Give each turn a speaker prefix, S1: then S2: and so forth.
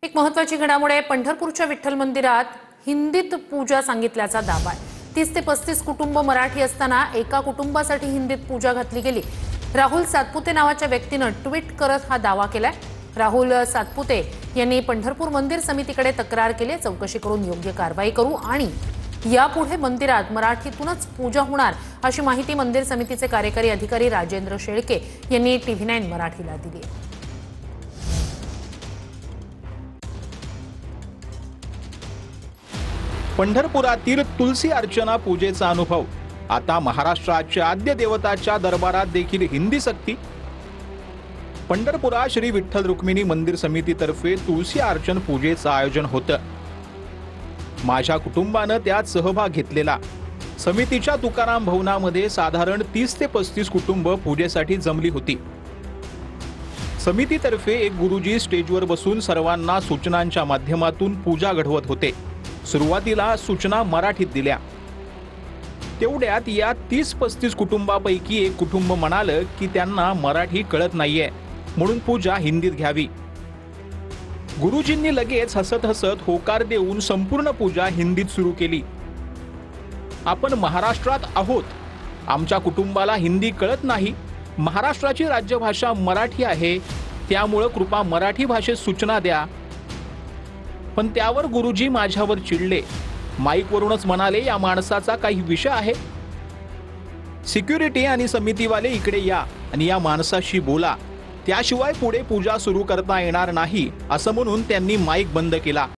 S1: एक महत्त्वाची घडामोड आहे। पंढरपूरच्या विठ्ठल मंदिरात हिंदीत पूजा सांगितल्याचा दावा आहे। 30 ते 35 कुटुंब मराठी असताना एका कुटुंबासाठी हिंदीत पूजा घातली गेली। राहुल सातपुते नावाच्या व्यक्तीने ट्विट करत हा दावा केलाय। राहुल सातपुते यांनी पंढरपूर मंदिर समितीकडे तक्रार केली, चौकशी करून योग्य कारवाई करू आणि यापुढे मंदिरात मराठीतूनच पूजा होणार अशी माहिती मंदिर समितीचे कार्यकारी अधिकारी राजेंद्र शेळके यांनी TV9 मराठीला दिली।
S2: पंढरपुरातील तुलसी अर्चना पूजेचा अनुभव आता महाराष्ट्राच्या आद्य देवताच्या दरबारात देखील हिंदी सक्ती। पंढरपुरात श्री विठ्ठल रुक्मिणी मंदिर समितीतर्फे तुलसी अर्चन पूजेचं आयोजन होतं। माझ्या कुटुंबानं त्यात सहभाग घेतलेला। समितीच्या तुकाराम भवनामध्ये साधारण 30 ते 35 कुटुंब पूजेसाठी जमली होती। समितीतर्फे एक गुरुजी स्टेजवर बसून सर्वांना सूचनांच्या माध्यमातून पूजा घडवत होते। सुरुवातीला सूचना मराठीत दिल्या, तेवढ्यात या 30-35 कुटुंबापैकी एक कुटुंब म्हणालं की त्यांना मराठी कळत नाहीये, म्हणून पूजा हिंदीत घ्यावी। गुरुजींनी लगेच हसत हसत होकार देऊन संपूर्ण पूजा हिंदीत सुरू केली। आपण महाराष्ट्रात आहोत, आमच्या कुटुंबाला हिंदी कळत नाही, महाराष्ट्राची राज्यभाषा मराठी आहे, त्यामुळे कृपा मराठी भाषेत सूचना द्या। पण त्यावर गुरुजी माझ्यावर चिडले, माईकवरूनच म्हणाले, या माणसाचा काही विषय आहे? सिक्युरिटी आणि समितीवाले इकडे या आणि या माणसाशी बोला, त्याशिवाय पुढे पूजा सुरू करता येणार नाही, असं म्हणून त्यांनी माईक बंद केला।